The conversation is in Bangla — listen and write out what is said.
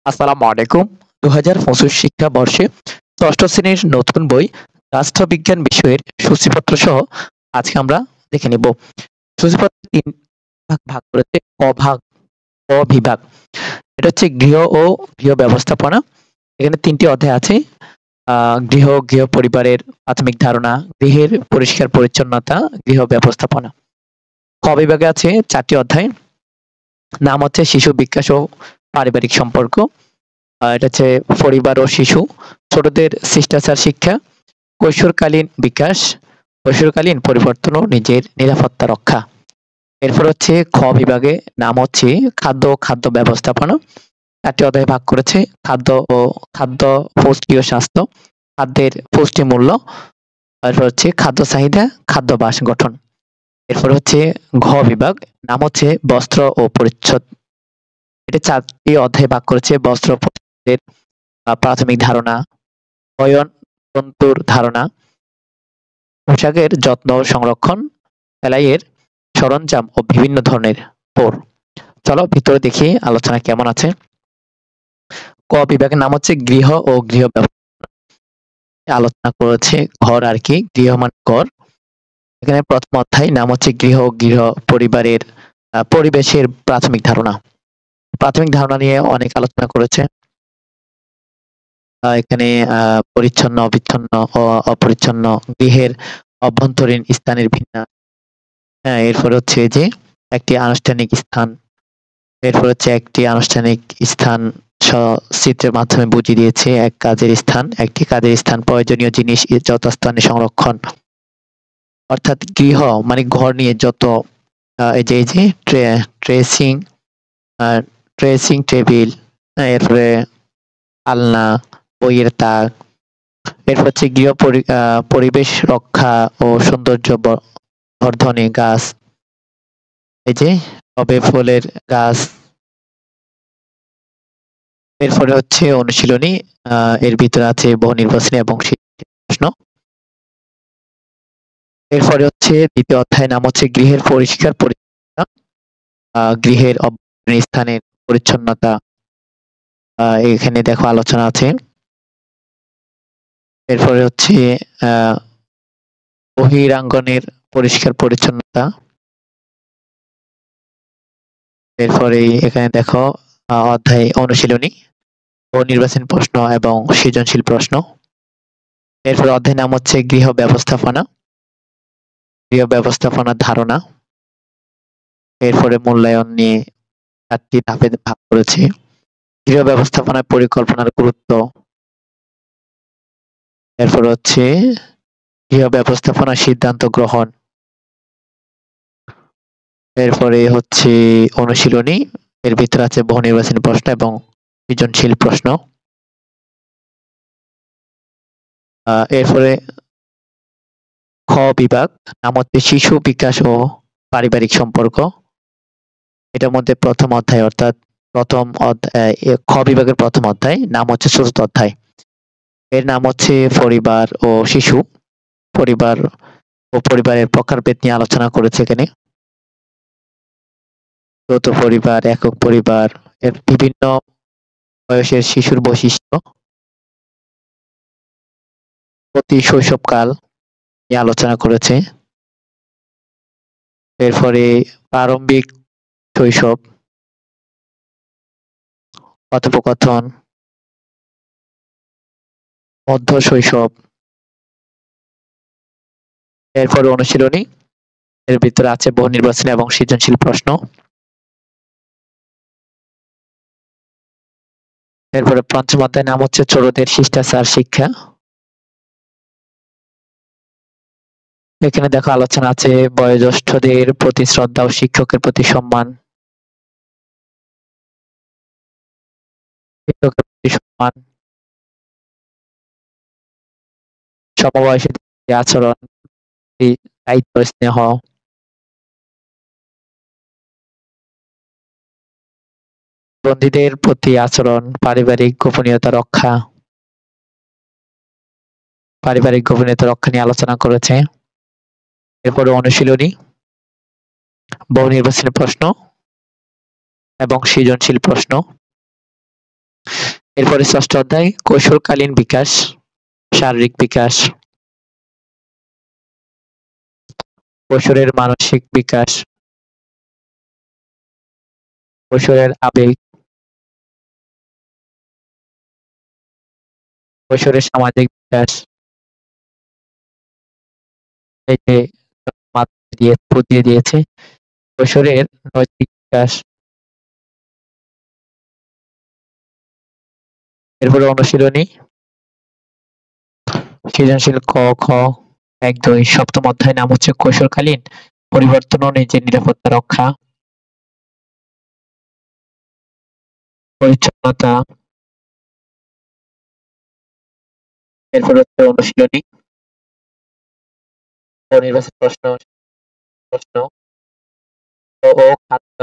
আসসালামু আলাইকুম। ২০২৫ শিক্ষাবর্ষে ৬ষ্ঠ শ্রেণীর নতুন বই রাষ্ট্রবিজ্ঞান বিষয়ের সূচিপত্র সহ আজকে আমরা দেখে নিব। সূচিপত্র ৩ ভাগ ভাগ করেছে ক বিভাগ। এটা হচ্ছে গৃহ ও গৃহ ব্যবস্থাপনা। এখানে ৩ টি অধ্যায় আছে। গৃহ পরিবারের প্রাথমিক ধারণা, গৃহের পরিষ্কার পরিচ্ছন্নতা, গৃহ ব্যবস্থাপনা। খ বিভাগে আছে ৪ টি অধ্যায়। নাম হচ্ছে শিশু বিকাশ ও পারিবারিক সম্পর্ক। এটা হচ্ছে পরিবার ও শিশু, ছোটদের শিষ্টাচার শিক্ষা, কৈশোরকালীন বিকাশ, কৈশোরকালীন পরিবর্তন ও নিজের নিরাপত্তা রক্ষা। এরপর হচ্ছে খ বিভাগে নাম হচ্ছে খাদ্য ও খাদ্য ব্যবস্থাপনা। ৪টি অধ্যায়ে ভাগ করেছে। খাদ্য পুষ্টি ও স্বাস্থ্য, খাদ্যের পুষ্টি মূল্য, এরপর হচ্ছে খাদ্য চাহিদা, খাদ্যাভ্যাস গঠন। এরপর হচ্ছে ঘ বিভাগ, নাম হচ্ছে বস্ত্র ও পরিচ্ছদ। এটা ৪টি অধ্যায়ে ভাগ করেছে। বস্ত্র পরিচ্ছদের প্রাথমিক ধারণা, বয়ন তন্তুর ধারণা, পোশাকের যত্ন ও সংরক্ষণ, সেলাইয়ের সরঞ্জাম ও বিভিন্ন ধরনের পোর। চলো ভিতরে দেখি আলোচনা কেমন আছে। ক বিভাগের নাম হচ্ছে গৃহ ও গৃহ আলোচনা করেছে ঘর আর কি, গৃহ মানে ঘর। এখানে প্রথম অধ্যায় নাম হচ্ছে গৃহ ও গৃহ পরিবারের পরিবেশের প্রাথমিক ধারণা। প্রাথমিক ধারণা নিয়ে অনেক আলোচনা করেছে। এখানে পরিচ্ছন্ন, অবিচ্ছন্ন ও অপরিচ্ছন্ন, গৃহের অভ্যন্তরীণ স্থানের বিন্যাস। হ্যাঁ, এরপর হচ্ছে যে একটি আনুষ্ঠানিক স্থান। এরপর হচ্ছে একটি আনুষ্ঠানিক স্থান চিত্রের মাধ্যমে বুঝিয়ে দিয়েছে একটি কাজের স্থান প্রয়োজনীয় জিনিস যথাস্থানে সংরক্ষণ। অর্থাৎ গৃহ মানে ঘর নিয়ে যত এই যে ড্রেসিং ড্রেসিং টেবিল, এরপরে আলনা, বইয়ের তাক, এরপর হচ্ছে পরিবেশ রক্ষা ও সৌন্দর্য বর্ধনে গাছ, এই যে টবে ফুলের গাছ। এরপরে হচ্ছে অনুশীলনী, এর ভিতরে আছে বহু নির্বাচনী এবং প্রশ্ন। এরপরে হচ্ছে দ্বিতীয় অধ্যায় নাম হচ্ছে গৃহের পরিষ্কার পরিচ্ছন্নতা, গৃহের অভ্যন্তরীণ স্থানের পরিচ্ছন্নতা। এখানে দেখো আলোচনা আছে। এরপরে হচ্ছে বহিরাঙ্গনের পরিষ্কার পরিচ্ছন্নতা। এরপরে এখানে দেখো অধ্যায় অনুশীলনী ও নির্বাচনী প্রশ্ন এবং সৃজনশীল প্রশ্ন। এরপর অধ্যায় নাম হচ্ছে গৃহ ব্যবস্থাপনার ধারণা। এরপরে মূল্যায়ন নিয়ে ৪টি ধাপে ভাগ করেছে। গৃহ ব্যবস্থাপনার পরিকল্পনার গুরুত্ব। এরপর হচ্ছে গৃহ ব্যবস্থাপনার সিদ্ধান্ত গ্রহণ। এরপরে হচ্ছে অনুশীলনী, এর ভিতরে আছে বহু নির্বাচনী প্রশ্ন এবং সৃজনশীল প্রশ্ন। এরপরে খ বিভাগ, নাম হচ্ছে শিশু বিকাশ ও পারিবারিক সম্পর্ক। এটার মধ্যে প্রথম অধ্যায়, অর্থাৎ খ বিভাগের প্রথম অধ্যায় নাম হচ্ছে চতুর্থ অধ্যায়। এর নাম হচ্ছে পরিবার ও শিশু। পরিবার ও পরিবারের প্রকারভেদ নিয়ে আলোচনা করেছে এখানে। যৌথ পরিবার, একক পরিবার, এর বিভিন্ন বয়সের শিশুর বৈশিষ্ট্য, প্রতি শৈশবকাল নিয়ে আলোচনা করেছে। এরপরে প্রারম্ভিক শৈশব, কথোপকথন, মধ্য শৈশব। এরপরে অনুশীলনী, এর ভিতরে আছে বহু নির্বাচনী এবং সৃজনশীল প্রশ্ন। এরপরে পঞ্চম অধ্যায় নাম হচ্ছে ছোটদের শিষ্টাচার শিক্ষা। এখানে দেখো আলোচনা আছে বয়োজ্যেষ্ঠদের প্রতি শ্রদ্ধা ও শিক্ষকের প্রতি সম্মান। শিক্ষকের প্রতি সম্মান, সমবয়সীদের আচরণ, দায়িত্ব, স্নেহ। বন্দীদের প্রতি আচরণ, পারিবারিক গোপনীয়তা রক্ষা নিয়ে আলোচনা করেছে। এরপরে অনুশীলনী, বহু নির্বাচনী প্রশ্ন এবং সৃজনশীল প্রশ্ন। এরপরে ষষ্ঠ অধ্যায় কৈশোরকালীন বিকাশ, শারীরিক বিকাশ, কৈশোরের মানসিক বিকাশ, কৈশোরের আবেগ, কৈশোরের সামাজিক বিকাশ, এই যে বুঝিয়ে দিয়েছে, কৈশোরের নৈতিক বিকাশ, এরপরে অনুশীলনী সৃজনশীল ক খ ১-২ সপ্তম অধ্যায় নাম হচ্ছে কৈশোরকালীন পরিবর্তন ও নিজের নিরাপত্তা রক্ষা, পরিচ্ছন্নতা, এরপর হচ্ছে অনুশীলনী ও নির্বাচন প্রশ্ন ও খাদ্য